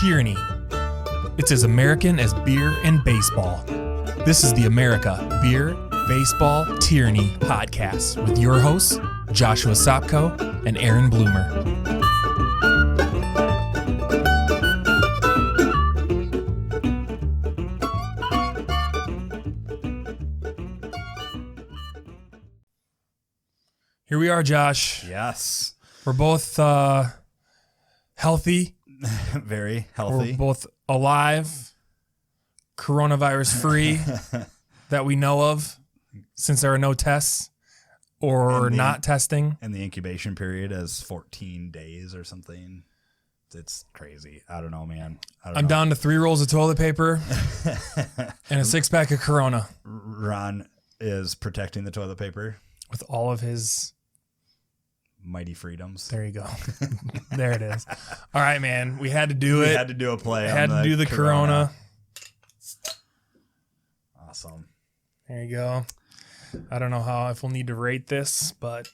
Tyranny. It's as American as beer and baseball. This is the America Beer, Baseball, Tyranny podcast with your hosts, Joshua Sopko and Aaron Bloomer. Here we are, Josh. Yes. We're both healthy. Very healthy. We're both alive, coronavirus free that we know of, since there are no tests or not testing. And the incubation period is 14 days or something. It's crazy. I don't know, man. I'm down to 3 rolls of toilet paper and a 6-pack of Corona. Ron is protecting the toilet paper with all of his mighty freedoms. There you go. There it is. All right, man. We had to do it. We had to do a play. Had to do the Corona. Awesome. There you go. I don't know if we'll need to rate this, but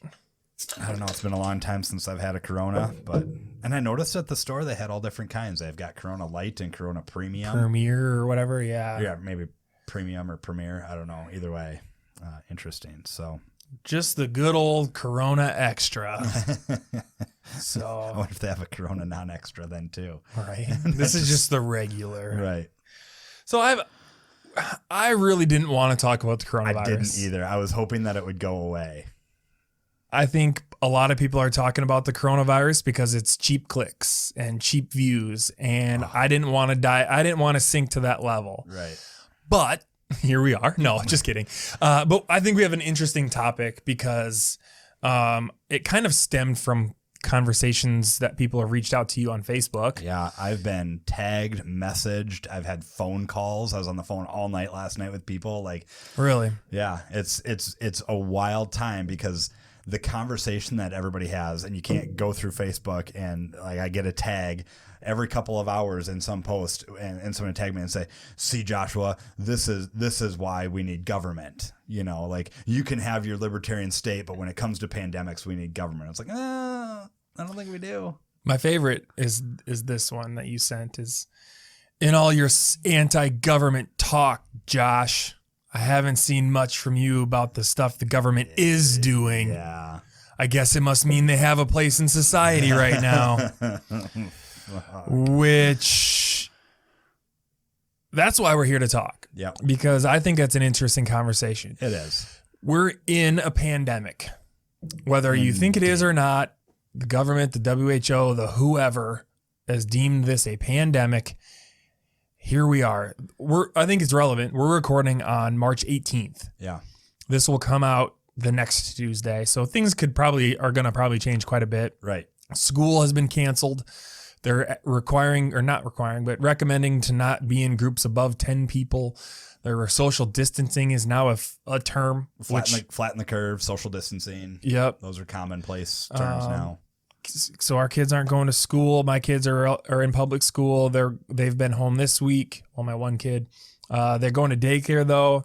I don't know. It's been a long time since I've had a Corona, and I noticed at the store they had all different kinds. They've got Corona Light and Corona Premium. Premier or whatever, yeah. Yeah, maybe Premium or Premier. I don't know. Either way, interesting. So just the good old Corona Extra. So I wonder if they have a Corona non-extra then too. Right. This is just the regular. Right. So I really didn't want to talk about the coronavirus. I didn't either. I was hoping that it would go away. I think a lot of people are talking about the coronavirus because it's cheap clicks and cheap views, and I didn't want to die. I didn't want to sink to that level. Right. But here we are. No, just kidding. But I think we have an interesting topic because it kind of stemmed from conversations that people have reached out to you on Facebook. Yeah, I've been tagged, messaged. I've had phone calls. I was on the phone all night last night with people. Like, really? Yeah, it's a wild time because the conversation that everybody has, and you can't go through Facebook and like I get a tag every couple of hours in some post and someone tag me and say, see, Joshua, this is why we need government. You know, like you can have your libertarian state, but when it comes to pandemics, we need government. It's like, I don't think we do. My favorite is this one that you sent is, in all your anti-government talk, Josh, I haven't seen much from you about the stuff the government is doing. Yeah. I guess it must mean they have a place in society right now. Which, that's why we're here to talk. Yeah. Because I think that's an interesting conversation. It is. We're in a pandemic. Whether you think it is or not, the government, the WHO, the whoever has deemed this a pandemic. Here we are. I think it's relevant. We're recording on March 18th. Yeah. This will come out the next Tuesday. So things are going to probably change quite a bit. Right. School has been canceled. They're recommending to not be in groups above 10 people. Their social distancing is now a term. Flatten the curve, social distancing. Yep. Those are commonplace terms now. So our kids aren't going to school. My kids are in public school. They've been home this week. Well, my one kid, they're going to daycare though.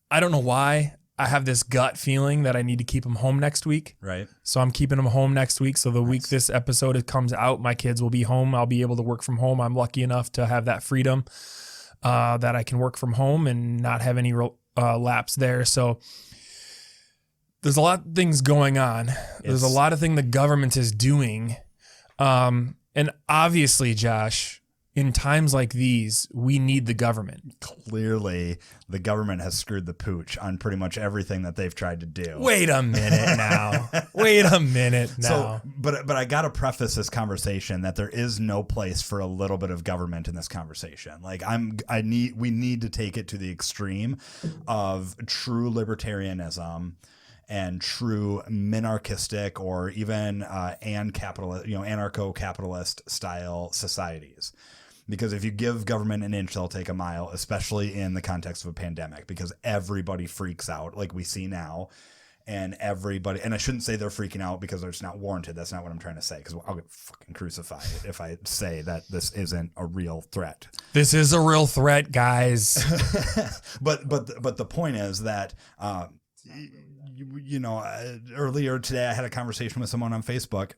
I don't know why. I have this gut feeling that I need to keep them home next week. Right. So I'm keeping them home next week. So the week this episode comes out, my kids will be home. I'll be able to work from home. I'm lucky enough to have that freedom that I can work from home and not have any lapse there. So there's a lot of things going on. There's a lot of things the government is doing. And obviously, Josh, in times like these, we need the government. Clearly, the government has screwed the pooch on pretty much everything that they've tried to do. Wait a minute now. So, but I got to preface this conversation that there is no place for a little bit of government in this conversation. Like we need to take it to the extreme of true libertarianism and true minarchistic or even anarcho-capitalist style societies. Because if you give government an inch, they'll take a mile, especially in the context of a pandemic, because everybody freaks out like we see now. And I shouldn't say they're freaking out because it's not warranted. That's not what I'm trying to say, because I'll get fucking crucified if I say that this isn't a real threat. This is a real threat, guys. But the point is that earlier today I had a conversation with someone on Facebook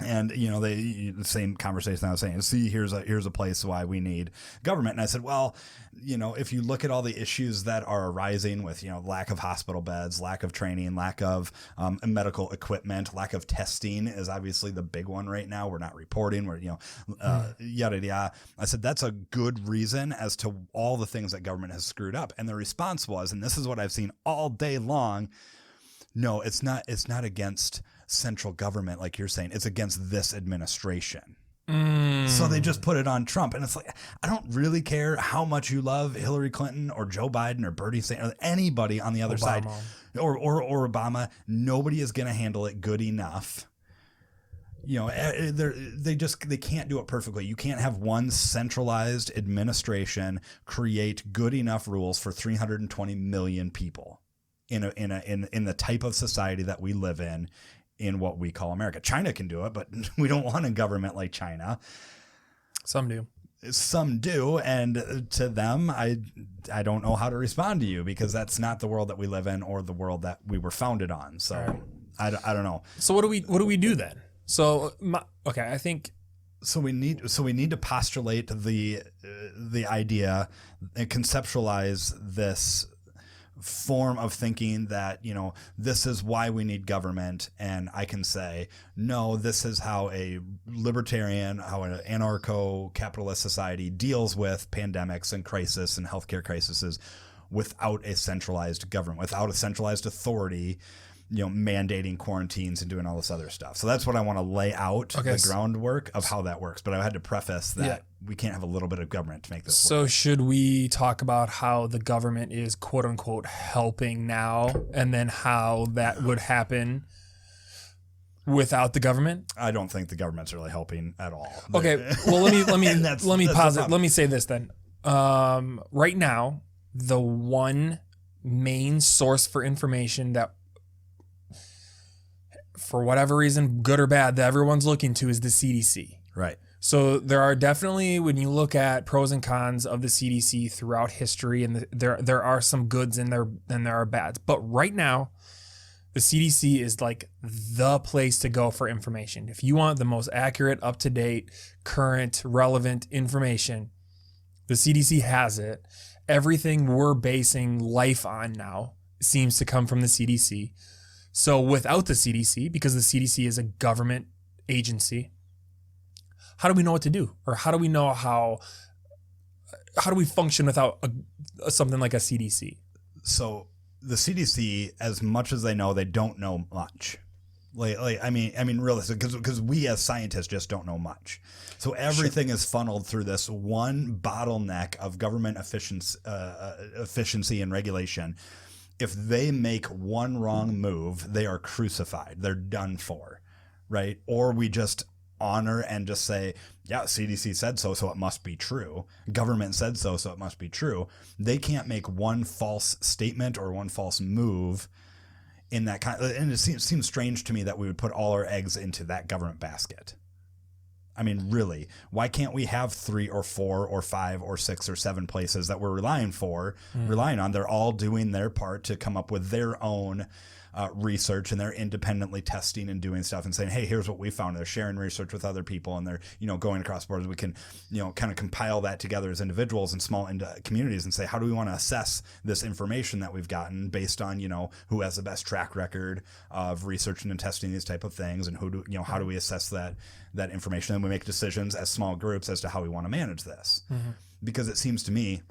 And, the same conversation I was saying, see, here's a place why we need government. And I said, well, if you look at all the issues that are arising with, lack of hospital beds, lack of training, lack of medical equipment, lack of testing is obviously the big one right now. We're not reporting, yada, yada. I said, that's a good reason as to all the things that government has screwed up. And the response was, and this is what I've seen all day long, no, it's not against central government, like you're saying, it's against this administration. So they just put it on Trump. And it's like, I don't really care how much you love Hillary Clinton or Joe Biden or Bernie Sanders, or anybody on the other side, or Obama. Nobody is going to handle it good enough. They can't do it perfectly. You can't have one centralized administration create good enough rules for 320 million people in the type of society that we live in what we call America. China can do it, but we don't want a government like China. Some do. And to them, I don't know how to respond to you, because that's not the world that we live in or the world that we were founded on. So right. I don't know. So what do we do then? So, I think. So we need to postulate the idea and conceptualize this form of thinking that, this is why we need government. And I can say, no, this is how a libertarian, how an anarcho-capitalist society deals with pandemics and crisis and healthcare crises without a centralized government, without a centralized authority, mandating quarantines and doing all this other stuff. So that's what I want to lay out, the groundwork of how that works. But I had to preface that we can't have a little bit of government to make this work. So should we talk about how the government is quote unquote helping now, and then how that would happen without the government? I don't think the government's really helping at all. Okay. Well, let me pause it. Let me say this then. Right now, the one main source for information that, for whatever reason, good or bad, that everyone's looking to is the CDC. Right. So there are definitely, when you look at pros and cons of the CDC throughout history, and there are some goods in there and there are bads. But right now, the CDC is like the place to go for information. If you want the most accurate, up-to-date, current, relevant information, the CDC has it. Everything we're basing life on now seems to come from the CDC. So without the CDC, because the CDC is a government agency, how do we know what to do? Or how do we know how do we function without something like a CDC? So the CDC, as much as they know, they don't know much. I mean, realistically, because we as scientists just don't know much. So everything is funneled through this one bottleneck of government efficiency and regulation. If they make one wrong move, they are crucified. They're done for, right? Or we just honor and just say, yeah, CDC said so, so it must be true. Government said so, so it must be true. They can't make one false statement or one false move in that kind. And it seems strange to me that we would put all our eggs into that government basket. I mean, really, why can't we have 3 or 4 or 5 or 6 or 7 places that we're relying on? They're all doing their part to come up with their own research, and they're independently testing and doing stuff and saying, hey, here's what we found. They're sharing research with other people, and they're, going across borders. We can, kind of compile that together as individuals and small communities and say, how do we want to assess this information that we've gotten based on, who has the best track record of researching and testing these type of things, and how do we assess that information? And we make decisions as small groups as to how we want to manage this. Mm-hmm. Because it seems to me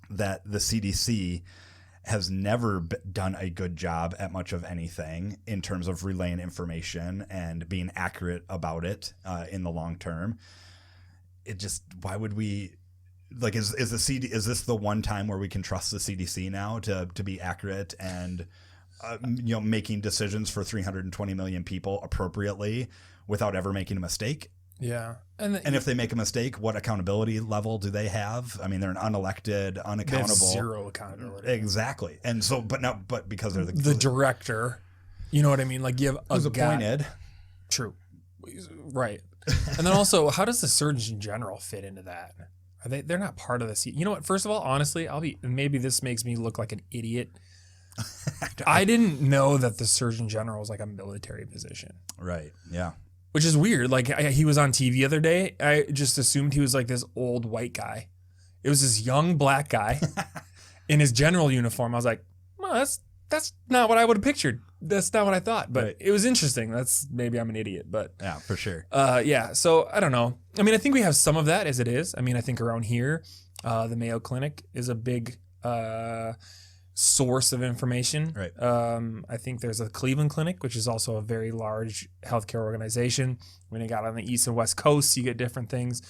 that the CDC has never done a good job at much of anything in terms of relaying information and being accurate about it in the long term. Why would we, is this the one time where we can trust the CDC now to be accurate and making decisions for 320 million people appropriately without ever making a mistake? Yeah. And if they make a mistake, what accountability level do they have? I mean, they're an unelected, unaccountable. Zero accountability. Exactly. And so, but because they're the director, you know what I mean? Like, you have who's appointed. True. Right. And then also, how does the Surgeon General fit into that? They're not part of the. You know what? First of all, honestly, maybe this makes me look like an idiot. I didn't know that the Surgeon General was like a military position. Right. Yeah. which is weird. Like he was on TV the other day. I just assumed he was like this old white guy. It was this young black guy in his general uniform. I was like, well, that's not what I would have pictured. That's not what I thought. But It was interesting. Maybe I'm an idiot, but yeah, for sure. Yeah. So I don't know. I mean, I think we have some of that as it is. I mean, I think around here, the Mayo Clinic is a big source of information. Right. I think there's a Cleveland Clinic, which is also a very large healthcare organization. When you got on the East and West Coasts, you get different things.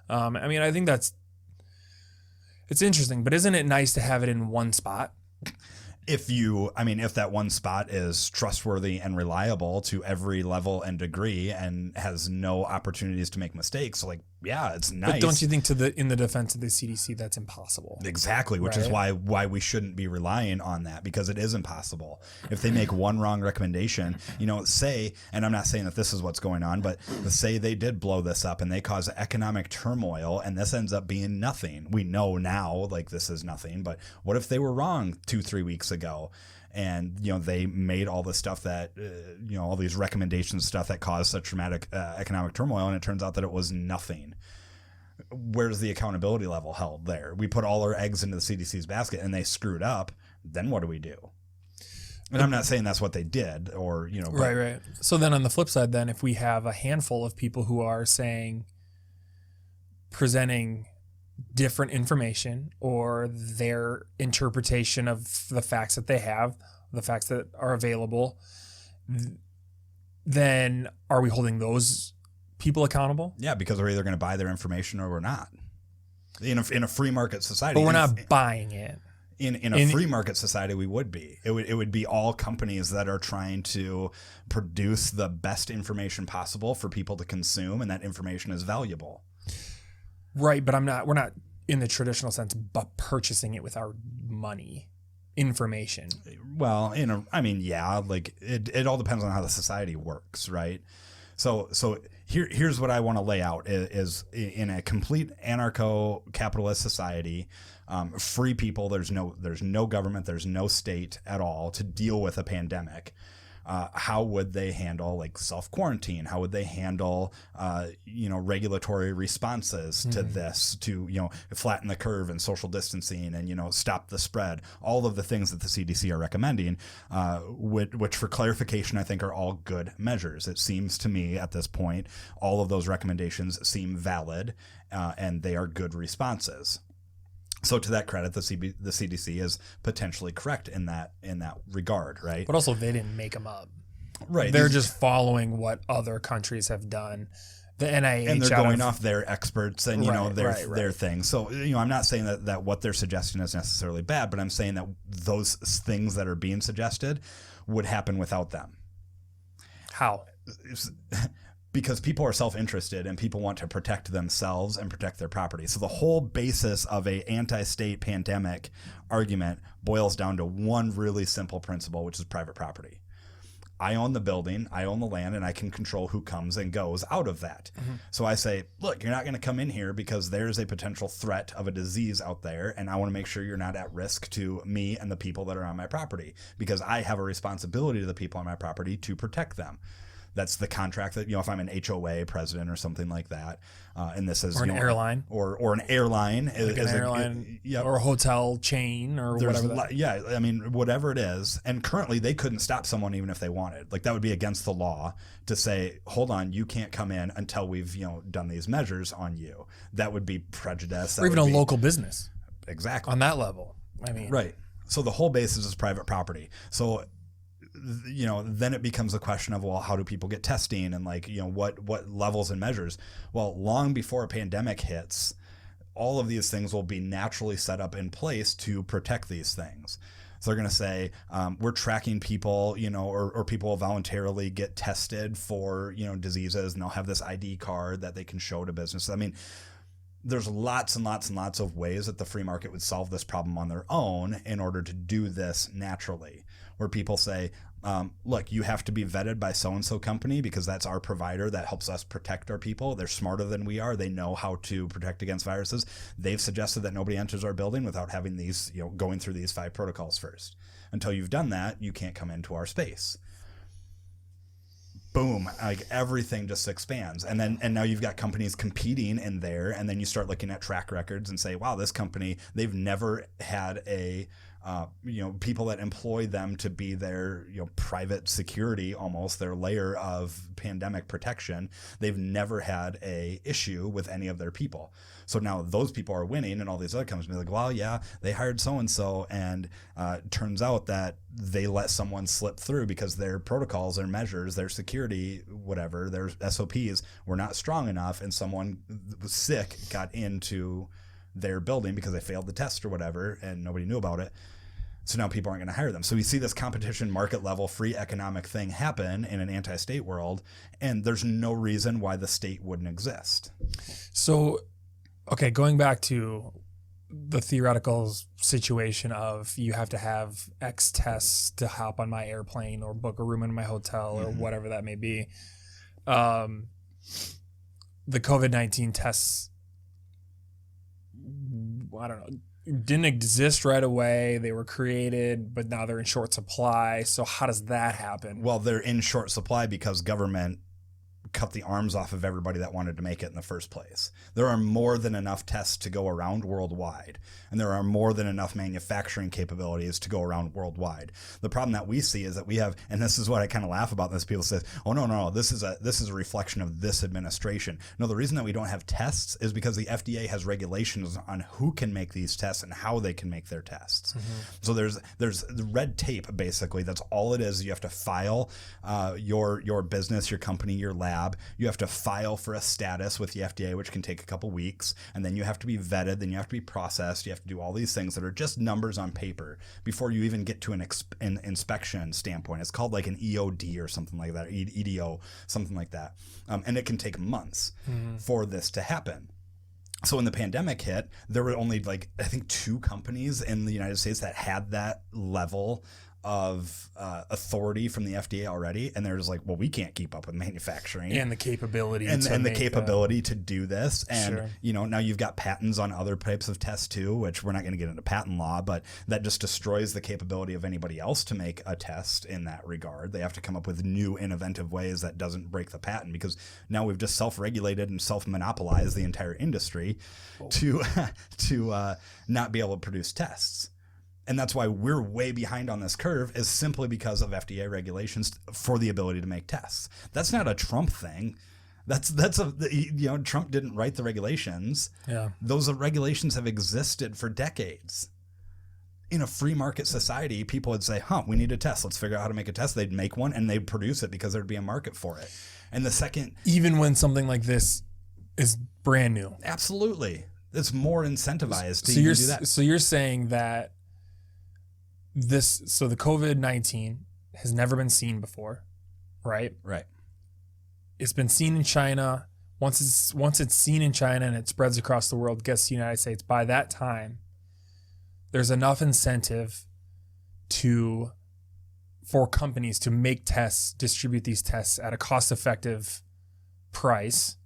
I mean, I think it's interesting, but isn't it nice to have it in one spot? If that one spot is trustworthy and reliable to every level and degree and has no opportunities to make mistakes, like, yeah, it's nice. But don't you think in the defense of the CDC, that's impossible? Exactly, which is why we shouldn't be relying on that, because it is impossible. If they make one wrong recommendation, say, and I'm not saying that this is what's going on, but say they did blow this up and they cause economic turmoil and this ends up being nothing. We know now, like, this is nothing, but what if they were wrong 2-3 weeks ago? And, they made all the stuff that, all these recommendations, stuff that caused such dramatic economic turmoil, and it turns out that it was nothing. Where's the accountability level held there? We put all our eggs into the CDC's basket and they screwed up. Then what do we do? And I'm not saying that's what they did or, Right. So then on the flip side, then if we have a handful of people who are presenting different information or their interpretation of the facts that they have, the facts that are available, then are we holding those people accountable? Yeah, because we're either going to buy their information or we're not. In a free market society. But we're not buying it. In a free market society, we would be. It would be all companies that are trying to produce the best information possible for people to consume, and that information is valuable. Right, but we're not in the traditional sense, but purchasing it with our money, information. Well, like it all depends on how the society works, right? So here's what I want to lay out is in a complete anarcho-capitalist society, free people, there's no government, there's no state at all to deal with a pandemic. How would they handle like self-quarantine? How would they handle, regulatory responses to this, to, flatten the curve and social distancing and, stop the spread? All of the things that the CDC are recommending, which for clarification, I think are all good measures. It seems to me at this point, all of those recommendations seem valid and they are good responses. So to that credit, the CDC is potentially correct in that regard, right? But also they didn't make them up. Right. They're just following what other countries have done. The NIH and they're going off their experts and their thing. So I'm not saying that what they're suggesting is necessarily bad, but I'm saying that those things that are being suggested would happen without them. How? Because people are self-interested and people want to protect themselves and protect their property. So the whole basis of a anti-state pandemic argument boils down to one really simple principle, which is private property. I own the building, I own the land, and I can control who comes and goes out of that. Mm-hmm. So I say, look, you're not going to come in here because there's a potential threat of a disease out there, and I want to make sure you're not at risk to me and the people that are on my property, because I have a responsibility to the people on my property to protect them. That's the contract that, if I'm an HOA president or something like that, and this is... Or an airline. Or an airline. Like an airline or a hotel chain or whatever. Whatever it is. And currently they couldn't stop someone even if they wanted. Like that would be against the law to say, hold on, you can't come in until we've, done these measures on you. That would be prejudice. Or even a local business. Exactly. On that level. Right. So the whole basis is private property. So... then it becomes a question of, well, how do people get testing and what levels and measures? Well, long before a pandemic hits, all of these things will be naturally set up in place to protect these things. So they're going to say, we're tracking people, or people will voluntarily get tested for, diseases, and they'll have this ID card that they can show to businesses. I mean, there's lots and lots and lots of ways that the free market would solve this problem on their own in order to do this naturally, where people say, look, you have to be vetted by so-and-so company because that's our provider that helps us protect our people. They're smarter than we are. They know how to protect against viruses. They've suggested that nobody enters our building without having these, going through these 5 protocols first. Until you've done that, you can't come into our space. boom, like everything just expands. And now you've got companies competing in there, and then you start looking at track records and say, wow, this company, they've never had a people that employ them to be their, private security, almost their layer of pandemic protection. They've never had a issue with any of their people. So now those people are winning, and all these other companies are like, well, yeah, they hired so-and-so, and it turns out that they let someone slip through because their protocols, their measures, their security, whatever, their SOPs were not strong enough, and someone was sick, got into their building because they failed the test or whatever, and nobody knew about it. So now people aren't going to hire them. So we see this competition, market level, free economic thing happen in an anti-state world, and there's no reason why the state wouldn't exist. So, okay, going back to the theoretical situation of you have to have X tests to hop on my airplane or book a room in my hotel or whatever that may be. The COVID-19 tests, I don't know, didn't exist right away. They were created, but now they're in short supply. So how does that happen? Well, they're in short supply because government cut the arms off of everybody that wanted to make it in the first place. There are more than enough tests to go around worldwide, and there are more than enough manufacturing capabilities to go around worldwide. The problem that we see is that we have, and this is what I kind of laugh about this, people say, oh, no, this is a reflection of this administration. No, the reason that we don't have tests is because the FDA has regulations on who can make these tests and how they can make their tests. So there's the red tape, basically. That's all it is. You have to file your business, your company, your lab. You have to file for a status with the FDA, which can take a couple weeks, and then you have to be vetted, then you have to be processed, you have to do all these things that are just numbers on paper before you even get to an inspection standpoint. It's called like an EOD or something like that, EDO, something like that, and it can take months for this to happen. So when the pandemic hit, there were only I think 2 companies in the United States that had that level of authority from the FDA already, and they're just like, well, we can't keep up with manufacturing and the capability and the capability to do this. And Sure. Now you've got patents on other types of tests too, which we're not going to get into patent law, but that just destroys the capability of anybody else to make a test in that regard. They have to come up with new innovative ways that doesn't break the patent, because now we've just self-regulated and self-monopolized the entire industry to not be able to produce tests. And that's why we're way behind on this curve, is simply because of FDA regulations for the ability to make tests. That's not a Trump thing. Trump didn't write the regulations. Yeah. Those regulations have existed for decades. In a free market society, people would say, we need a test. Let's figure out how to make a test. They'd make one and they'd produce it because there'd be a market for it. And the second... Even when something like this is brand new. Absolutely. It's more incentivized to even do that. So you're saying that the COVID-19 has never been seen before, right? Right. It's been seen in China. Once it's seen in China and it spreads across the world, gets to the United States, by that time, there's enough incentive for companies to make tests, distribute these tests at a cost-effective price.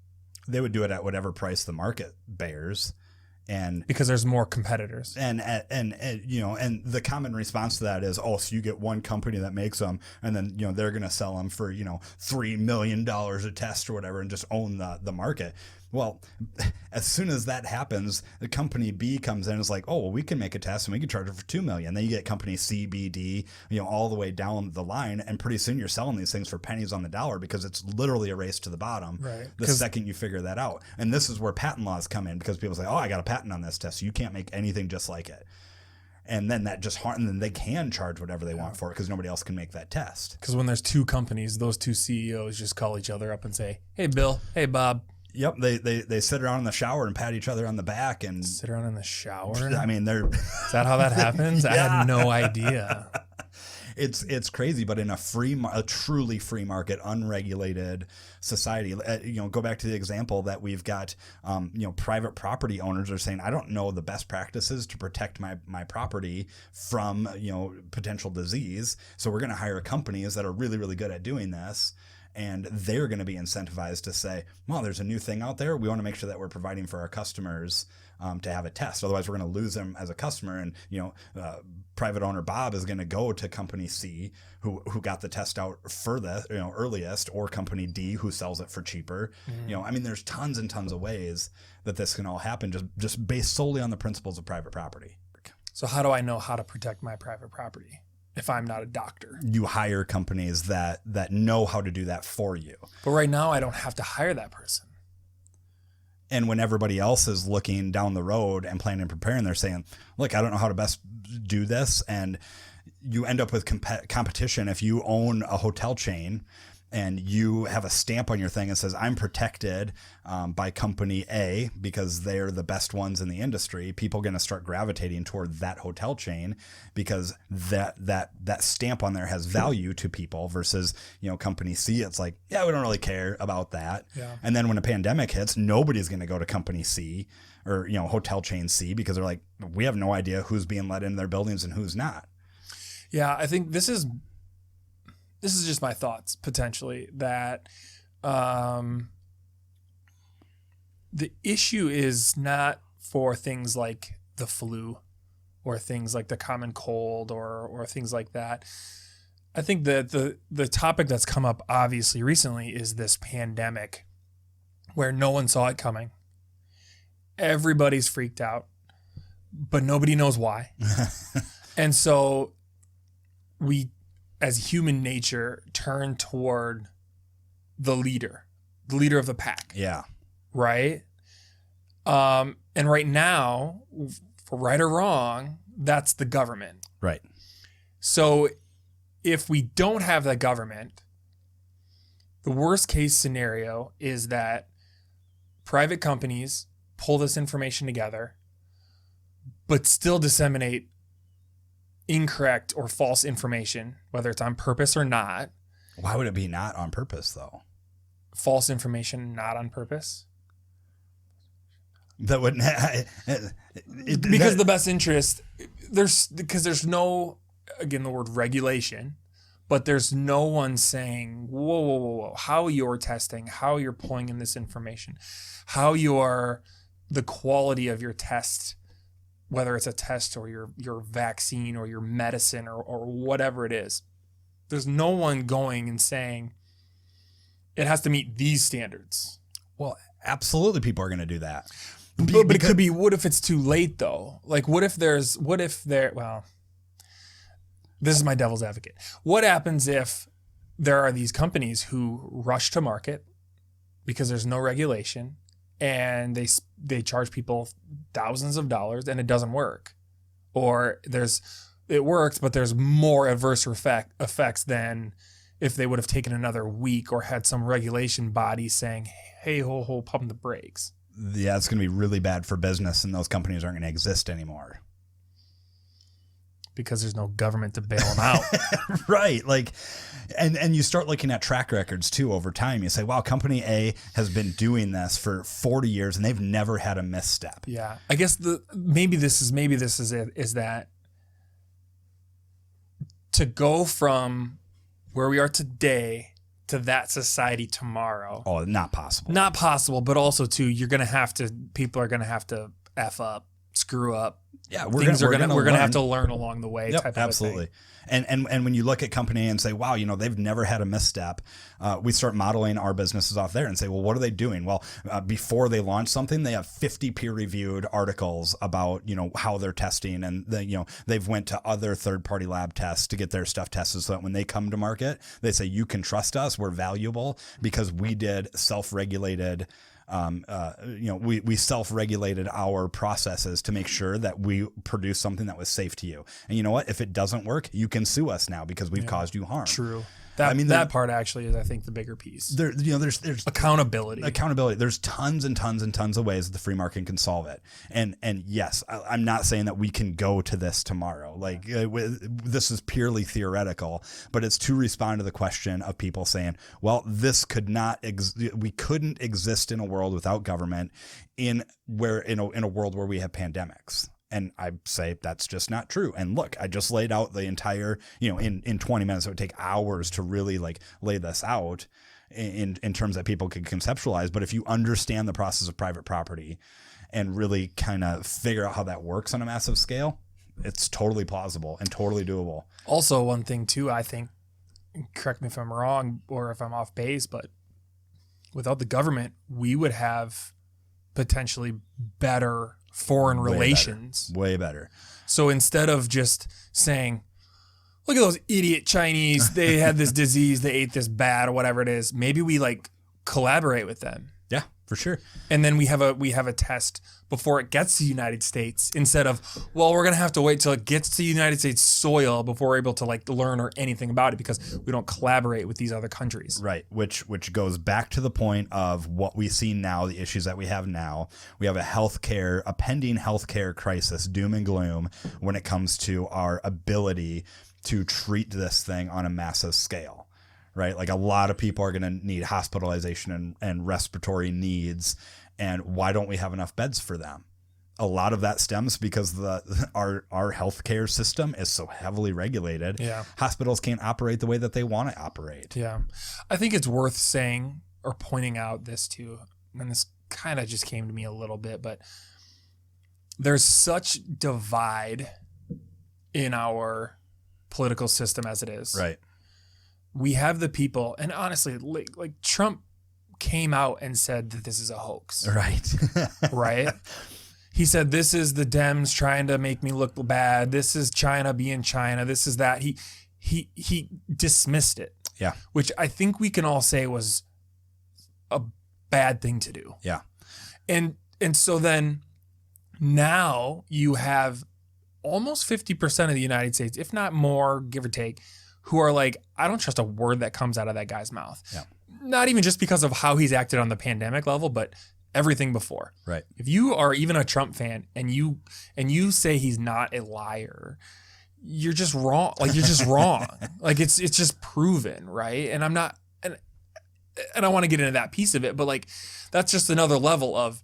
They would do it at whatever price the market bears. And because there's more competitors, and the common response to that is, so you get one company that makes them, and then they're going to sell them for $3 million a test or whatever, and just own the market. Well, as soon as that happens, the company B comes in and is like, we can make a test and we can charge it for $2 million. Then you get company C, B, D, all the way down the line, and pretty soon you're selling these things for pennies on the dollar, because it's literally a race to the bottom. Right. The second you figure that out. And this is where patent laws come in, because people say, I got a patent on this test, so you can't make anything just like it. And then and then they can charge whatever they want for it, because nobody else can make that test. Because when there's 2 companies, those 2 CEOs just call each other up and say, hey, Bill, hey, Bob. Yep, they sit around in the shower and pat each other on the back and sit around in the shower. I mean, is that how that happens? Yeah. I had no idea. It's crazy, but in a truly free market, unregulated society, go back to the example that we've got. Private property owners are saying, I don't know the best practices to protect my property from potential disease, so we're going to hire companies that are really, really good at doing this. And they're going to be incentivized to say, well, there's a new thing out there. We want to make sure that we're providing for our customers to have a test. Otherwise, we're going to lose them as a customer. And, private owner Bob is going to go to company C who got the test out furthest, earliest, or company D who sells it for cheaper. There's tons and tons of ways that this can all happen just based solely on the principles of private property. So how do I know how to protect my private property if I'm not a doctor? You hire companies that know how to do that for you. But right now I don't have to hire that person. And when everybody else is looking down the road and planning and preparing, they're saying, look, I don't know how to best do this. And you end up with competition. If you own a hotel chain and you have a stamp on your thing that says I'm protected by company A because they're the best ones in the industry, people are going to start gravitating toward that hotel chain because that stamp on there has value to people versus, company C. It's like, yeah, we don't really care about that. Yeah. And then when a pandemic hits, nobody's going to go to company C or, hotel chain C because they're like, we have no idea who's being let into their buildings and who's not. Yeah, I think this is just my thoughts potentially that the issue is not for things like the flu or things like the common cold or things like that. I think that the topic that's come up obviously recently is this pandemic where no one saw it coming. Everybody's freaked out, but nobody knows why. And so we, as human nature, turn toward the leader of the pack. Yeah. Right? And right now, for right or wrong, that's the government. Right. So if we don't have that government, the worst case scenario is that private companies pull this information together, but still disseminate incorrect or false information, whether it's on purpose or not. Why would it be not on purpose, though? False information not on purpose? That wouldn't. Because the best interest, there's no, again, the word regulation, but there's no one saying, whoa, how you're testing, how you're pulling in this information, how the quality of your test, whether it's a test or your vaccine or your medicine or whatever it is. There's no one going and saying it has to meet these standards. Well, absolutely people are going to do that. But it could be, what if it's too late though? Like well, this is my devil's advocate. What happens if there are these companies who rush to market because there's no regulation and they charge people thousands of dollars and it doesn't work, or it works but there's more adverse effects than if they would have taken another week or had some regulation body saying, hey, pump the brakes. Yeah, it's going to be really bad for business, and those companies aren't going to exist anymore because there's no government to bail them out. Right. Like, and you start looking at track records too over time. You say, wow, company A has been doing this for 40 years and they've never had a misstep. Yeah. I guess maybe this is it, is that to go from where we are today to that society tomorrow. Oh, not possible. Not possible, but also too, people are going to have to F up, screw up. Yeah, we're going to have to learn along the way. Yep, type of absolutely. Thing. And when you look at company and say, wow, they've never had a misstep, we start modeling our businesses off there and say, well, what are they doing? Well, before they launch something, they have 50 peer-reviewed articles about, how they're testing, and they've went to other third-party lab tests to get their stuff tested so that when they come to market, they say, you can trust us, we're valuable because we did self-regulated. We self-regulated our processes to make sure that we produce something that was safe to you. And you know what? If it doesn't work, you can sue us now because we've caused you harm. True. That part actually is, I think, the bigger piece. There's accountability. There's tons and tons and tons of ways that the free market can solve it. And yes, I'm not saying that we can go to this tomorrow. Like this is purely theoretical, but it's to respond to the question of people saying, well, we couldn't exist in a world without government in a world where we have pandemics. And I say that's just not true. And look, I just laid out the entire, in 20 minutes, it would take hours to really lay this out. in terms that people could conceptualize. But if you understand the process of private property and really kind of figure out how that works on a massive scale, it's totally plausible and totally doable. Also, one thing too, I think, correct me if I'm wrong or if I'm off base, but without the government, we would have potentially better foreign relations. Way better. So instead of just saying, look at those idiot Chinese, they had this disease, they ate this bat or whatever it is, maybe we like collaborate with them. Yeah, for sure. And then we have a test before it gets to the United States, instead of, well, we're going to have to wait till it gets to the United States soil before we're able to like learn or anything about it, because we don't collaborate with these other countries. Right. Which goes back to the point of what we see now, the issues that we have now. We have a pending healthcare crisis, doom and gloom, when it comes to our ability to treat this thing on a massive scale. Right. Like a lot of people are going to need hospitalization and respiratory needs. And why don't we have enough beds for them? A lot of that stems because our healthcare system is so heavily regulated. Yeah. Hospitals can't operate the way that they want to operate. Yeah. I think it's worth saying or pointing out this too, and this kind of just came to me a little bit, but there's such divide in our political system as it is. Right. We have the people, and honestly, like Trump came out and said that this is a hoax. Right. Right? He said, this is the Dems trying to make me look bad. This is China being China. This is that. He dismissed it. Yeah. Which I think we can all say was a bad thing to do. Yeah. And so then now you have almost 50% of the United States, if not more, give or take, who are like, I don't trust a word that comes out of that guy's mouth. Yeah. Not even just because of how he's acted on the pandemic level, but everything before. Right. If you are even a Trump fan and you say he's not a liar, you're just wrong. Like you're just wrong. Like it's just proven, right? And I'm not, and I want to get into that piece of it, but like that's just another level of,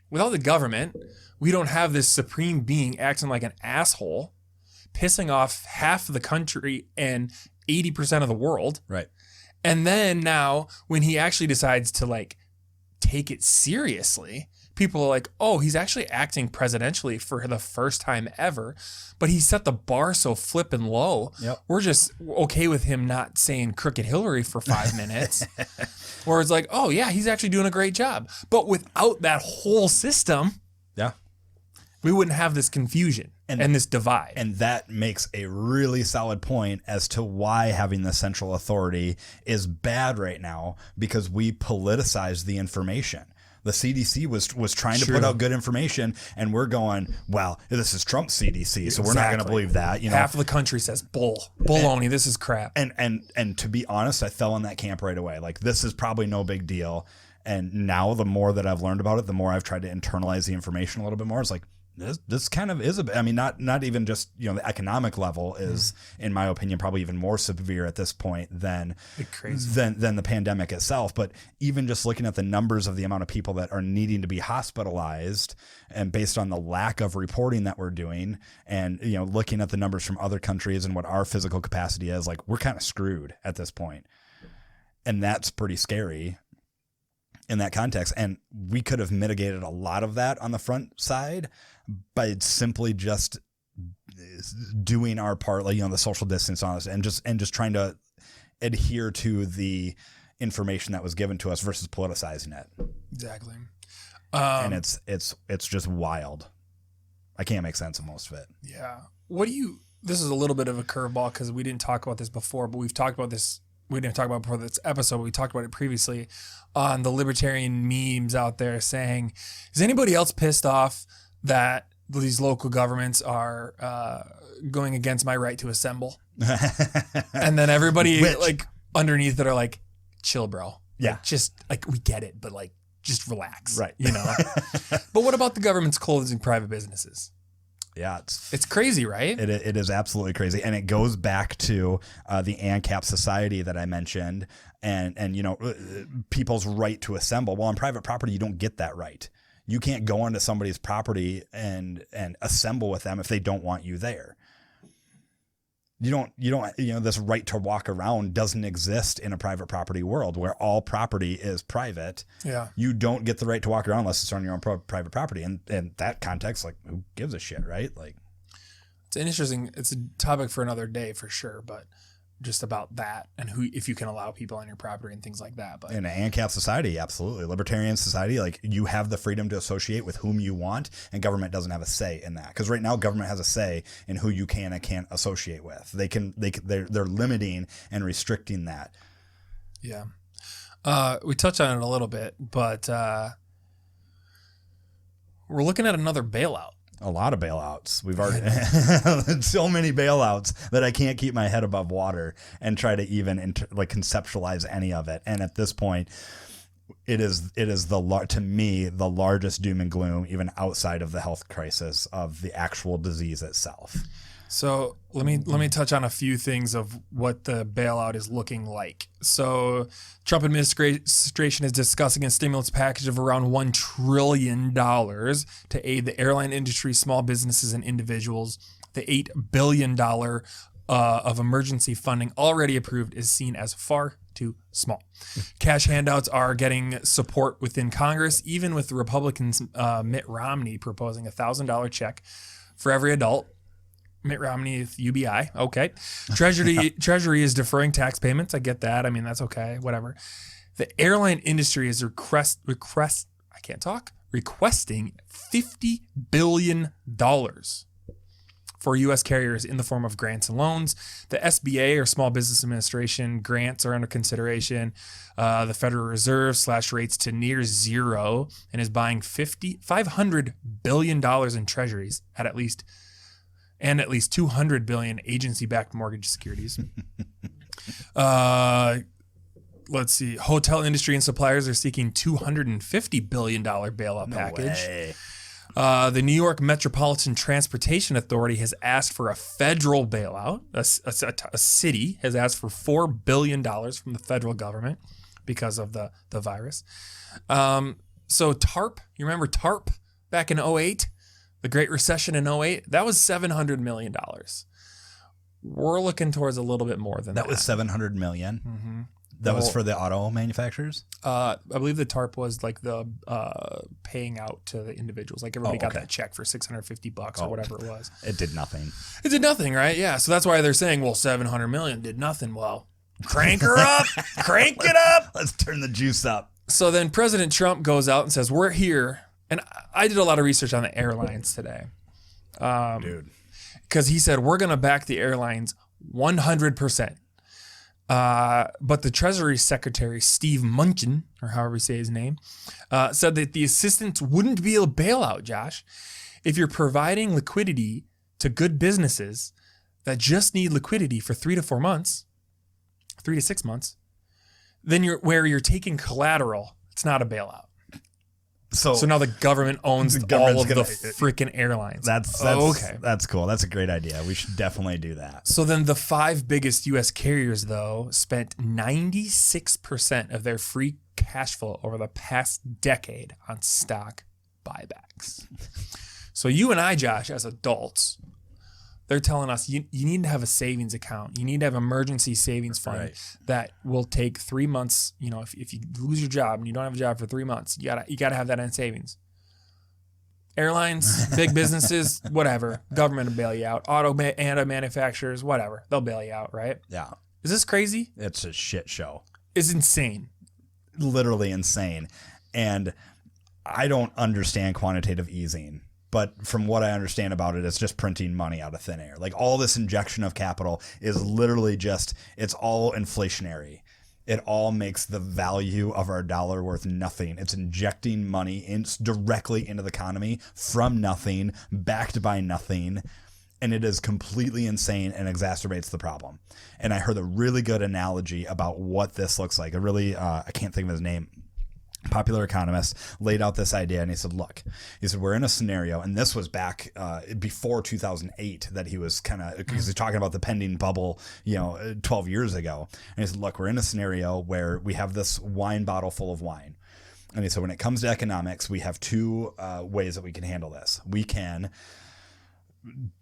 without the government, we don't have this supreme being acting like an asshole, pissing off half of the country and 80% of the world. Right. And then now when he actually decides to like take it seriously, people are like, oh, he's actually acting presidentially for the first time ever, but he set the bar so flippin' low. Yep. We're just okay with him not saying crooked Hillary for 5 minutes. Or it's like, oh yeah, he's actually doing a great job. But without that whole system, yeah, we wouldn't have this confusion and this divide. And that makes a really solid point as to why having the central authority is bad right now, because we politicize the information. The CDC was trying to put out good information, and we're going, well, this is Trump's CDC, so we're not going to believe that. You know, half of the country says baloney, this is crap. And to be honest, I fell in that camp right away. Like, this is probably no big deal. And now the more that I've learned about it, the more I've tried to internalize the information a little bit more. It's like, this kind of is I mean, not even just, you know, the economic level is, in my opinion, probably even more severe at this point than the pandemic itself. But even just looking at the numbers of the amount of people that are needing to be hospitalized, and based on the lack of reporting that we're doing, and, you know, looking at the numbers from other countries and what our physical capacity is, like, we're kind of screwed at this point. And that's pretty scary in that context. And we could have mitigated a lot of that on the front side by simply just doing our part, like, you know, the social distance on us, and just trying to adhere to the information that was given to us versus politicizing it. Exactly. And it's just wild. I can't make sense of most of it. Yeah. This is a little bit of a curveball because we didn't talk about this before, but we've talked about this. We didn't talk about it before this episode, but we talked about it previously on the libertarian memes out there saying, is anybody else pissed off that these local governments are going against my right to assemble? And then everybody like underneath it are like, chill, bro. Yeah. Like, just like, we get it, but like, just relax. Right. You know? But what about the government's closing private businesses? Yeah, it's crazy, right? It is absolutely crazy, and it goes back to the ANCAP society that I mentioned, and you know, people's right to assemble. Well, on private property, you don't get that right. You can't go onto somebody's property and assemble with them if they don't want you there. this right to walk around doesn't exist in a private property world where all property is private. Yeah. You don't get the right to walk around unless it's on your own private property. And in that context, like, who gives a shit, right? Like, it's a topic for another day for sure, but just about that and if you can allow people on your property and things like that. But in an ANCAP society, absolutely. Libertarian society, like, you have the freedom to associate with whom you want, and government doesn't have a say in that. Because right now, government has a say in who you can and can't associate with. They're limiting and restricting that. Yeah. We touched on it a little bit, but we're looking at another bailout. A lot of bailouts. We've already so many bailouts that I can't keep my head above water and try to even conceptualize any of it. And at this point, it is to me the largest doom and gloom, even outside of the health crisis of the actual disease itself. So let me touch on a few things of what the bailout is looking like. So Trump administration is discussing a stimulus package of around $1 trillion to aid the airline industry, small businesses, and individuals. The $8 billion of emergency funding already approved is seen as far too small. Cash handouts are getting support within Congress, even with Republicans Mitt Romney proposing a $1,000 check for every adult. Mitt Romney with UBI. Okay. Treasury is deferring tax payments. I get that. I mean, that's okay. Whatever. The airline industry is requesting $50 billion for U.S. carriers in the form of grants and loans. The SBA, or Small Business Administration, grants are under consideration. The Federal Reserve slashed rates to near zero and is buying $500 billion in treasuries at least 200 billion agency-backed mortgage securities. Let's see. Hotel industry and suppliers are seeking $250 billion bailout package. Way. The New York Metropolitan Transportation Authority has asked for a federal bailout. A city has asked for $4 billion from the federal government because of the virus. So TARP, you remember TARP back in 2008? The Great Recession in 2008, that was $700 million. We're looking towards a little bit more than that. That was $700 million? Mm-hmm. That was for the auto manufacturers? I believe the TARP was like the paying out to the individuals. Like everybody got that check for $650 or whatever it was. It did nothing. It did nothing, right? Yeah. So that's why they're saying, well, $700 million did nothing. Well, crank her up. Crank it up. Let's turn the juice up. So then President Trump goes out and says, we're here. And I did a lot of research on the airlines today. Dude. Because he said, we're going to back the airlines 100%. But the Treasury Secretary, Steve Mnuchin, or however you say his name, said that the assistance wouldn't be a bailout, Josh. If you're providing liquidity to good businesses that just need liquidity for 3 to 6 months, then you're taking collateral, it's not a bailout. So now the government owns all of the freaking airlines. That's okay. That's cool. That's a great idea. We should definitely do that. So then the 5 biggest U.S. carriers, though, spent 96% of their free cash flow over the past decade on stock buybacks. So you and I, Josh, as adults, they're telling us you need to have a savings account. You need to have an emergency savings fund that will take 3 months. You know, if you lose your job and you don't have a job for 3 months, you gotta have that in savings. Airlines, big businesses, whatever. Government will bail you out. Auto manufacturers, whatever. They'll bail you out, right? Yeah. Is this crazy? It's a shit show. It's insane. Literally insane. And I don't understand quantitative easing. But from what I understand about it, it's just printing money out of thin air. Like all this injection of capital is literally it's all inflationary. It all makes the value of our dollar worth nothing. It's injecting money directly into the economy from nothing, backed by nothing. And it is completely insane and exacerbates the problem. And I heard a really good analogy about what this looks like. I can't think of his name. Popular economist laid out this idea, and he said, we're in a scenario, and this was back before 2008 that he was because he's talking about the pending bubble, 12 years ago. And he said, look, we're in a scenario where we have this wine bottle full of wine. And he said, when it comes to economics, we have 2 ways that we can handle this. We can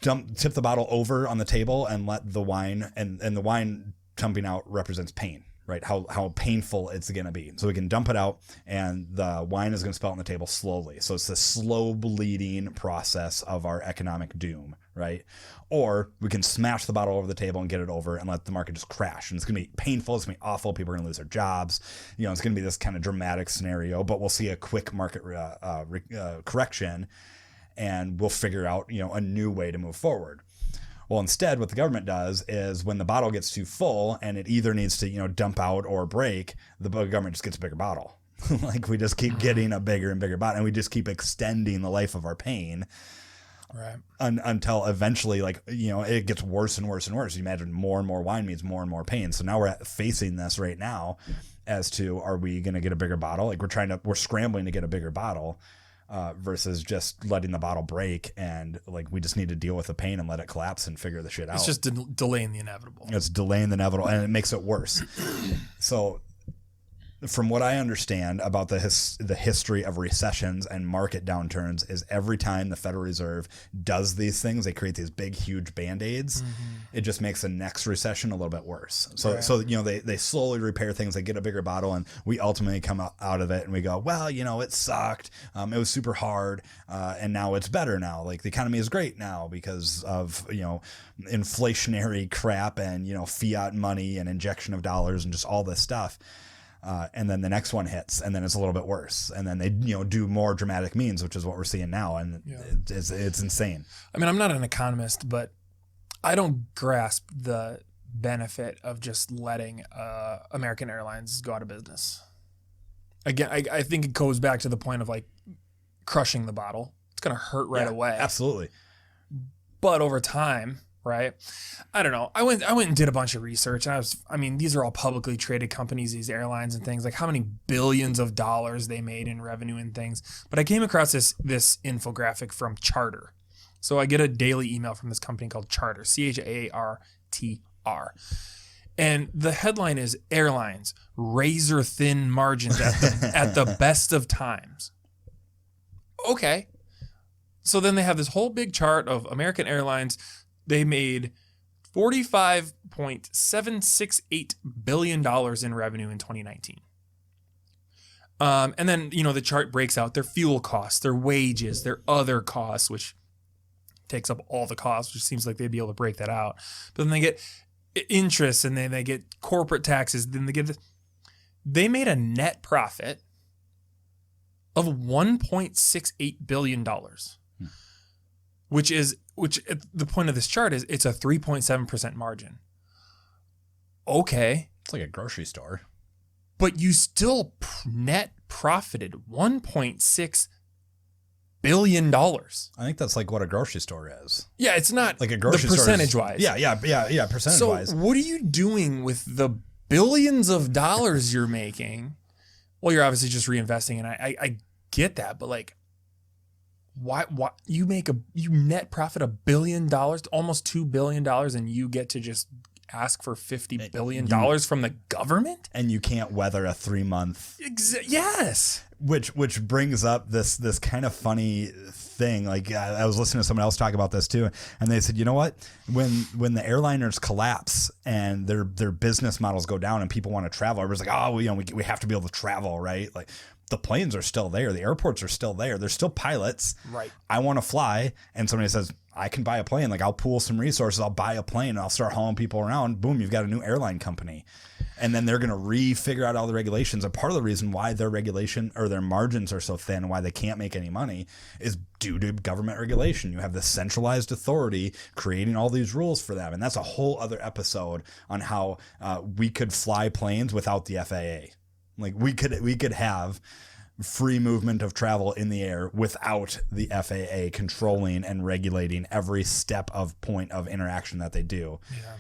tip the bottle over on the table and let the wine and the wine dumping out represents pain, right? How painful it's going to be. So we can dump it out and the wine is going to spill on the table slowly. So it's the slow bleeding process of our economic doom, right? Or we can smash the bottle over the table and get it over and let the market just crash. And it's going to be painful. It's going to be awful. People are going to lose their jobs. It's going to be this kind of dramatic scenario, but we'll see a quick market correction and we'll figure out, a new way to move forward. Well, instead, what the government does is when the bottle gets too full and it either needs to, dump out or break, the government just gets a bigger bottle. Like we just keep getting a bigger and bigger bottle and we just keep extending the life of our pain. Right. Until eventually, it gets worse and worse and worse. You imagine more and more wine means more and more pain. So now we're facing this right now as to, are we going to get a bigger bottle? Like we're scrambling to get a bigger bottle. Versus just letting the bottle break and we just need to deal with the pain and let it collapse and figure the shit out. It's just delaying the inevitable. It's delaying the inevitable and it makes it worse. So from what I understand about the history of recessions and market downturns is every time the Federal Reserve does these things, they create these big, huge Band-Aids. Mm-hmm. It just makes the next recession a little bit worse. So, right. They slowly repair things. They get a bigger bottle and we ultimately come out of it and we go, well, it sucked. It was super hard. And now it's better now. Like the economy is great now because of, inflationary crap and, fiat money and injection of dollars and just all this stuff. And then the next one hits and then it's a little bit worse. And then they, do more dramatic means, which is what we're seeing now. And it's insane. I mean, I'm not an economist, but I don't grasp the benefit of just letting American Airlines go out of business. Again, I think it goes back to the point of crushing the bottle. It's going to hurt right away. Absolutely. But over time, right? I don't know. I went and did a bunch of research and these are all publicly traded companies, these airlines and things, how many billions of dollars they made in revenue and things. But I came across this infographic from Charter. So I get a daily email from this company called Charter, CHARTR. And the headline is Airlines, Razor Thin Margins at the best of times. Okay. So then they have this whole big chart of American Airlines. They made $45.768 billion in revenue in 2019. And then, the chart breaks out their fuel costs, their wages, their other costs, which takes up all the costs, which seems like they'd be able to break that out. But then they get interest and then they get corporate taxes. Then they get this. They made a net profit of $1.68 billion, which the point of this chart is it's a 3.7% margin. Okay. It's like a grocery store. But you still net profited $1.6 billion. I think that's what a grocery store is. Yeah, it's not like a grocery store. Percentage wise. Yeah, percentage wise. So what are you doing with the billions of dollars you're making? Well, you're obviously just reinvesting, and I get that, but why you net profit $1 billion, almost $2 billion, and you get to just ask for $50 billion from the government? And you can't weather a 3-month. Yes. Which brings up this kind of funny thing. I was listening to someone else talk about this too, and they said, you know what? When the airliners collapse and their business models go down and people want to travel, everybody's like, we have to be able to travel, right? The planes are still there. The airports are still there. There's still pilots. Right. I want to fly. And somebody says, I can buy a plane. I'll pool some resources. I'll buy a plane and I'll start hauling people around. Boom, you've got a new airline company. And then they're going to figure out all the regulations. And part of the reason why their regulation or their margins are so thin, why they can't make any money, is due to government regulation. You have this centralized authority creating all these rules for them. And that's a whole other episode on how we could fly planes without the FAA. We could have free movement of travel in the air without the FAA controlling and regulating every step of point of interaction that they do. Yeah.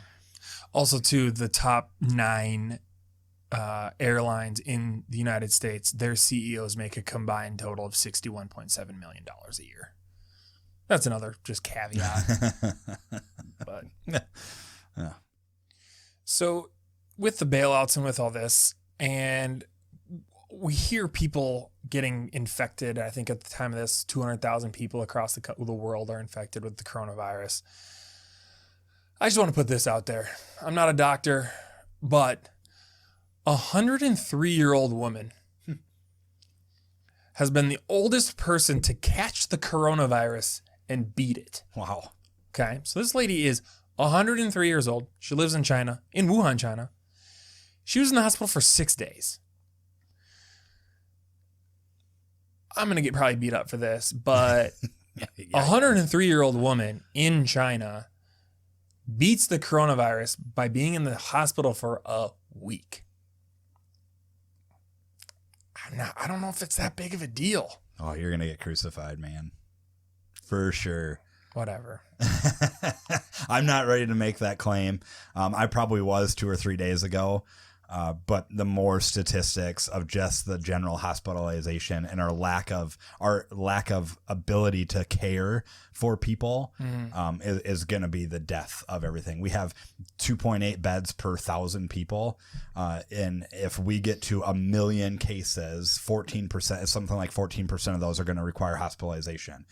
Also, too, the top 9 airlines in the United States, their CEOs make a combined total of $61.7 million a year. That's another just caveat. But yeah. So with the bailouts and with all this, and we hear people getting infected. I think at the time of this, 200,000 people across the world are infected with the coronavirus. I just want to put this out there. I'm not a doctor, but a 103-year-old woman has been the oldest person to catch the coronavirus and beat it. Wow. Okay, so this lady is 103 years old. She lives in China, in Wuhan, China. She was in the hospital for 6 days. I'm going to get probably beat up for this, but a 103-year-old woman in China beats the coronavirus by being in the hospital for a week. I don't know if it's that big of a deal. Oh, you're going to get crucified, man. For sure. Whatever. I'm not ready to make that claim. I probably was 2 or 3 days ago. But the more statistics of just the general hospitalization and our lack of ability to care for people is going to be the death of everything. We have 2.8 beds per 1,000 people. And if we get to 1 million cases, 14%, something like 14% of those are going to require hospitalization.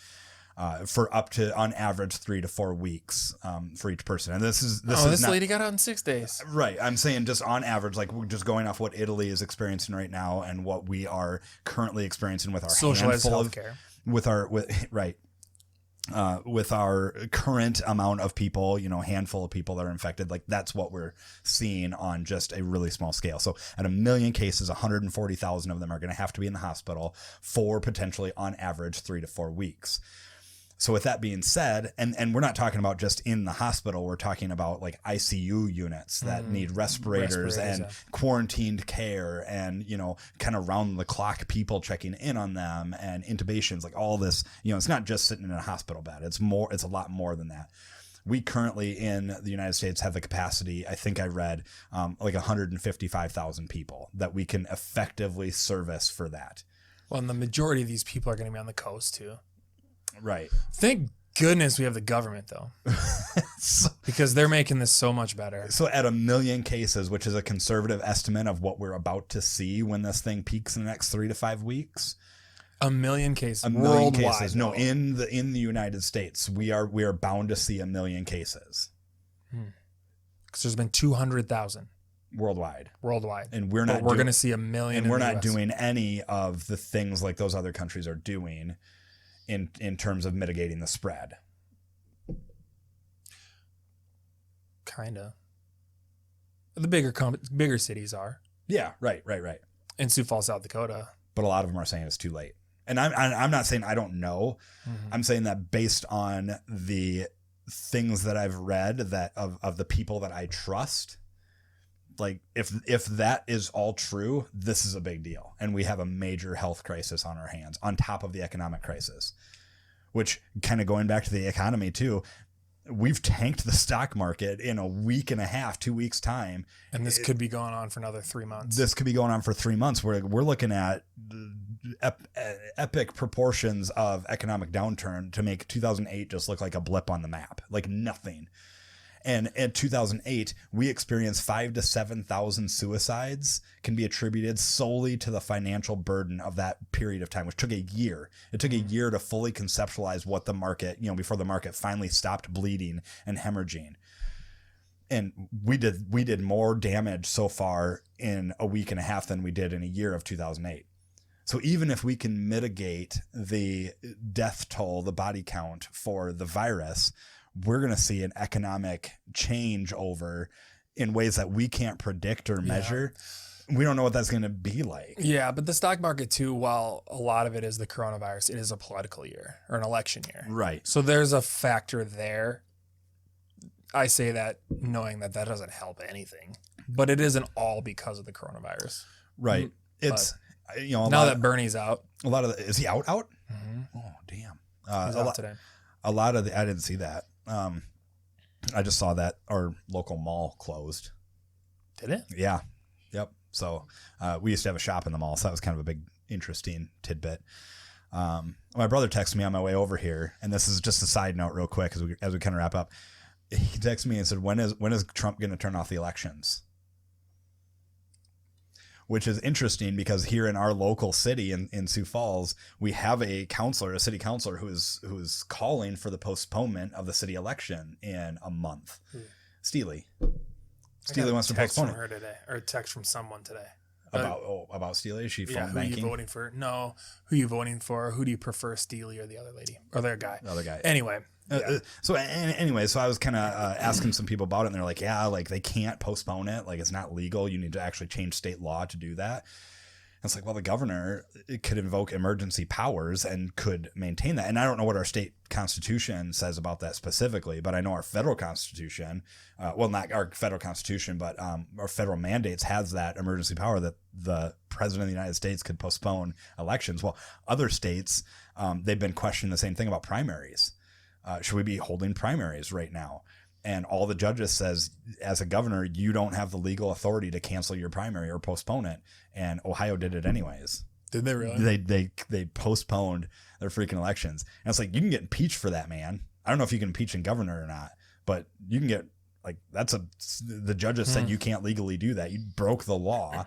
For up to, on average, 3 to 4 weeks for each person. And this lady got out in 6 days. Right. I'm saying just on average, like we're just going off what Italy is experiencing right now and what we are currently experiencing with our socialized healthcare. With our current amount of people, handful of people that are infected, like that's what we're seeing on just a really small scale. So at 1 million cases, 140,000 of them are going to have to be in the hospital for potentially on average 3 to 4 weeks. So with that being said, and we're not talking about just in the hospital, we're talking about like ICU units that need respirators and quarantined care and, kind of round the clock people checking in on them and intubations, like all this, it's not just sitting in a hospital bed. It's a lot more than that. We currently in the United States have the capacity, I think I read, like 155,000 people that we can effectively service for that. Well, and the majority of these people are going to be on the coast too. Right. Thank goodness we have the government, though, because they're making this so much better. So at 1 million cases, which is a conservative estimate of what we're about to see when this thing peaks in the next 3 to 5 weeks. 1 million cases. 1 million cases. No, in the United States, we are bound to see 1 million cases. Because there's been 200,000 worldwide, and we're going to see 1 million. And we're not doing any of the things like those other countries are doing. In terms of mitigating the spread. Kinda. The bigger cities are. Yeah, right. In Sioux Falls, South Dakota. But a lot of them are saying it's too late. And I'm not saying I don't know. I'm saying that based on the things that I've read that of the people that I trust, like if that is all true, this is a big deal. And we have a major health crisis on our hands on top of the economic crisis, which kind of going back to the economy too, we've tanked the stock market in a week and a half, 2 weeks time. And this could be going on for another 3 months. This could be going on for 3 months. We're looking at epic proportions of economic downturn to make 2008 just look like a blip on the map, like nothing. And in 2008, we experienced 5,000 to 7,000 suicides can be attributed solely to the financial burden of that period of time, which took a year. It took a year to fully conceptualize what the market, before the market finally stopped bleeding and hemorrhaging. And we did more damage so far in a week and a half than we did in a year of 2008. So even if we can mitigate the death toll, the body count for the virus, we're going to see an economic changeover in ways that we can't predict or measure. We don't know what that's going to be like. Yeah, but the stock market too, while a lot of it is the coronavirus, it is a political year or an election year. Right. So there's a factor there. I say that knowing that doesn't help anything, but it isn't all because of the coronavirus. Right. It's, now that Bernie's out. Is he out? Mm-hmm. Oh, damn. He's out today. A lot of I didn't see that. I just saw that our local mall closed. Did it? Yeah. Yep. So we used to have a shop in the mall, so that was kind of a big, interesting tidbit. My brother texted me on my way over here, and this is just a side note real quick as we kind of wrap up. He texted me and said, when is Trump going to turn off the elections? which is interesting because here in our local city in Sioux Falls, we have a city councilor who is calling for the postponement of the city election in a month. Steely wants to postpone it. Her today, or a text from someone today. About Steely? Is she phone banking? Who are you voting for? No. Who are you voting for? Who do you prefer, Steely or the other lady? Or their guy? The other guy. Anyway. So I was kind of asking some people about it, and they're like, yeah, like they can't postpone it. Like it's not legal. You need to actually change state law to do that. And it's like, well, the governor could invoke emergency powers and could maintain that. And I don't know what our state constitution says about that specifically, but I know our federal constitution, not our federal constitution, but our federal mandates has that emergency power that the president of the United States could postpone elections. Well, other states, they've been questioning the same thing about primaries. Should we be holding primaries right now? And all the judges says, as a governor, you don't have the legal authority to cancel your primary or postpone it. And Ohio did it anyways. Did they really? They postponed their freaking elections. And it's like, you can get impeached for that, man. I don't know if you can impeach a governor or not, but you can get the judges said you can't legally do that. You broke the law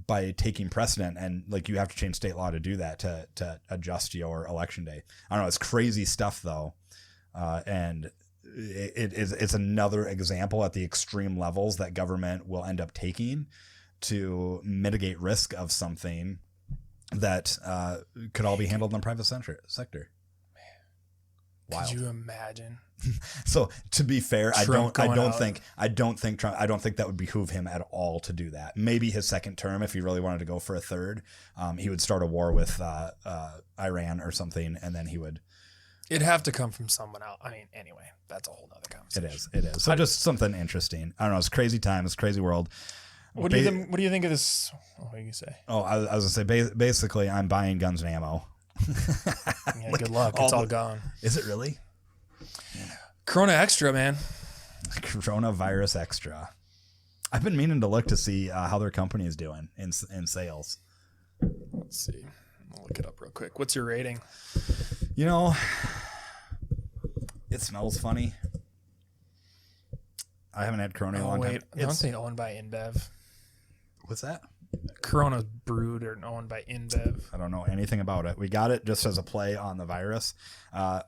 by taking precedent, and like you have to change state law to do that to adjust your election day. I don't know. It's crazy stuff though. And it's another example at the extreme levels that government will end up taking to mitigate risk of something that could all be handled in the private sector. Wild. Could you imagine? So to be fair, I don't think that would behoove him at all to do that. Maybe his second term, if he really wanted to go for a third, he would start a war with Iran or something, and then he would. It'd have to come from someone else. I mean, anyway, that's a whole other conversation. It is. So just something interesting. I don't know. It's crazy time. It's crazy world. What do you think of this? What do you say? Oh, I was gonna say basically, I'm buying guns and ammo. Yeah, good luck. It's all gone. Is it really? Corona Extra, man. Coronavirus Extra. I've been meaning to look to see how their company is doing in sales. Let's see. I'll look it up real quick. What's your rating? You know, it smells funny. I haven't had Corona in a long time. Don't they owned by InBev? What's that? Corona's brewed or owned by InBev. I don't know anything about it. We got it just as a play on the virus.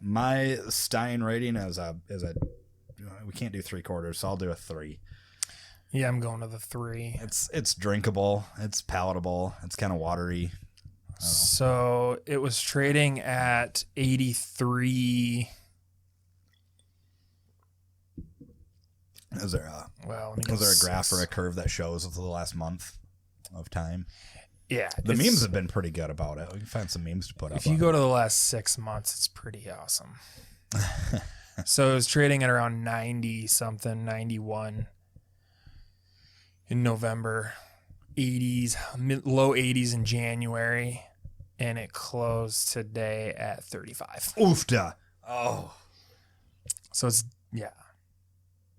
My Stein rating is we can't do 3/4, so I'll do a 3. Yeah, I'm going to the 3. It's drinkable. It's palatable. It's kind of watery. So it was trading at 83. Is there a graph or a curve that shows the last month of time? Yeah. The memes have been pretty good about it. We can find some memes to put up. If you go to the last 6 months, it's pretty awesome. So it was trading at around 90 something, 91 in November, 80s, low 80s in January, and it closed today at 35. Oofda. Oh. So it's, yeah.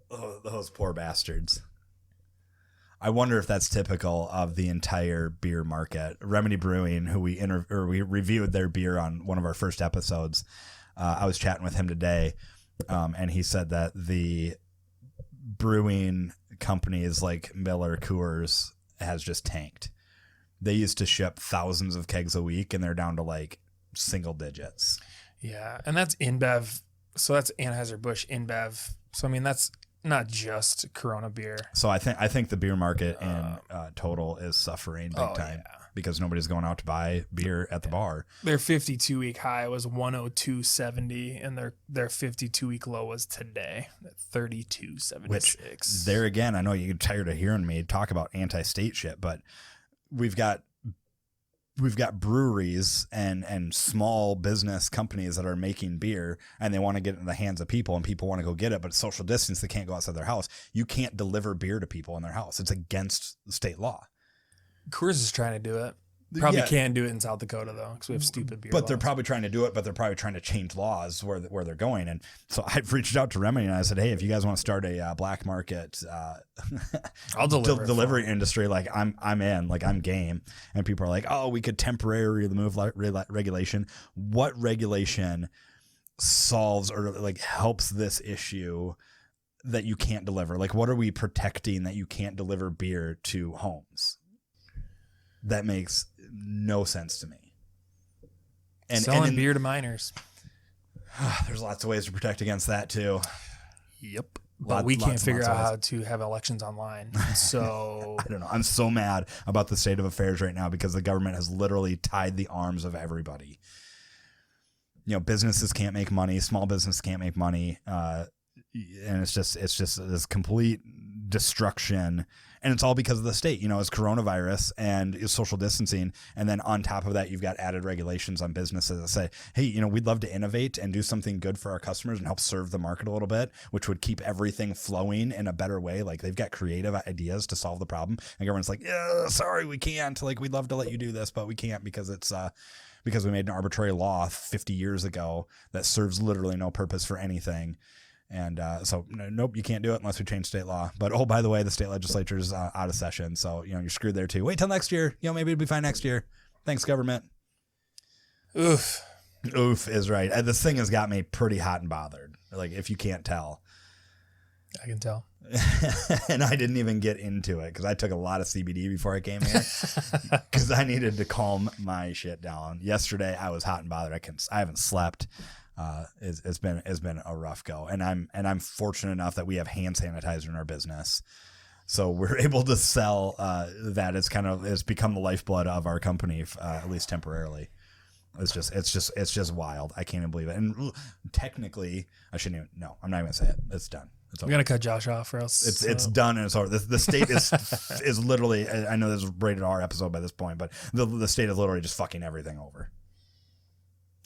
Oh, those poor bastards. I wonder if that's typical of the entire beer market. Remedy Brewing, who we reviewed their beer on one of our first episodes. I was chatting with him today, and he said that the brewing companies like Miller Coors has just tanked. They used to ship thousands of kegs a week, and they're down to like single digits. Yeah, and that's InBev. So that's Anheuser-Busch InBev. So I mean, that's not just Corona beer. So I think the beer market in total is suffering big time because nobody's going out to buy beer at the bar. Their 52-week high was 102.70, and their 52-week low was today at 32.76. Which there again, I know you're tired of hearing me talk about anti-state shit, but we've got breweries and small business companies that are making beer, and they want to get it in the hands of people, and people want to go get it, but social distance, they can't go outside their house. You can't deliver beer to people in their house. It's against state law. Coors is trying to do it. Probably can't do it in South Dakota though, because we have stupid beer. But they're probably trying to do it. But they're probably trying to change laws where they're going. And so I've reached out to Remedy and I said, hey, if you guys want to start a black market I'll delivery industry, like I'm in, like I'm game. And people are like, oh, we could temporarily remove regulation. What regulation solves or like helps this issue that you can't deliver? Like, what are we protecting that you can't deliver beer to homes? That makes no sense to me. Selling beer to minors. There's lots of ways to protect against that too. Yep. Well, we can't figure out how to have elections online. So I don't know. I'm so mad about the state of affairs right now because the government has literally tied the arms of everybody. Businesses can't make money. Small business can't make money. And it's just this complete destruction. And it's all because of the state, it's coronavirus and it's social distancing. And then on top of that, you've got added regulations on businesses that say, hey, we'd love to innovate and do something good for our customers and help serve the market a little bit, which would keep everything flowing in a better way. Like they've got creative ideas to solve the problem. And government's like, yeah, sorry, we can't. Like, we'd love to let you do this, but we can't because it's because we made an arbitrary law 50 years ago that serves literally no purpose for anything. And so, nope, you can't do it unless we change state law. But, oh, by the way, the state legislature is out of session. So, you're screwed there, too. Wait till next year. Maybe it'll be fine next year. Thanks, government. Oof. Oof is right. This thing has got me pretty hot and bothered, like, if you can't tell. I can tell. And I didn't even get into it because I took a lot of CBD before I came here because I needed to calm my shit down. Yesterday, I was hot and bothered. I haven't slept. It's been a rough go, and I'm fortunate enough that we have hand sanitizer in our business, so we're able to sell that. It's become the lifeblood of our company, at least temporarily. It's just wild. I can't even believe it. And technically, I shouldn't even. No, I'm not even gonna say it. It's done. It's over. We're gonna cut Josh off, or else it's done and it's over. The state is literally. I know this is a rated R episode by this point, but the state is literally just fucking everything over.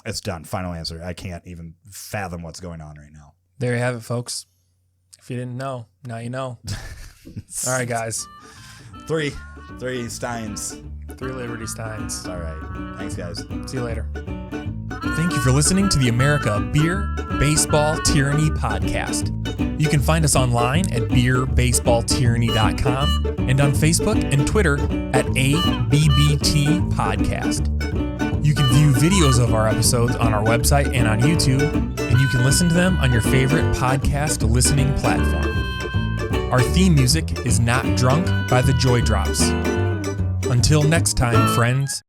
It's done. Final answer. I can't even fathom what's going on right now. There you have it, folks. If you didn't know, now you know. All right, guys. 3 Steins. 3 Liberty Steins. All right. Thanks, guys. See you later. Thank you for listening to the America Beer, Baseball, Tyranny podcast. You can find us online at beerbaseballtyranny.com and on Facebook and Twitter at ABBT Podcast. You can view videos of our episodes on our website and on YouTube, and you can listen to them on your favorite podcast listening platform. Our theme music is Not Drunk by the Joy Drops. Until next time, friends.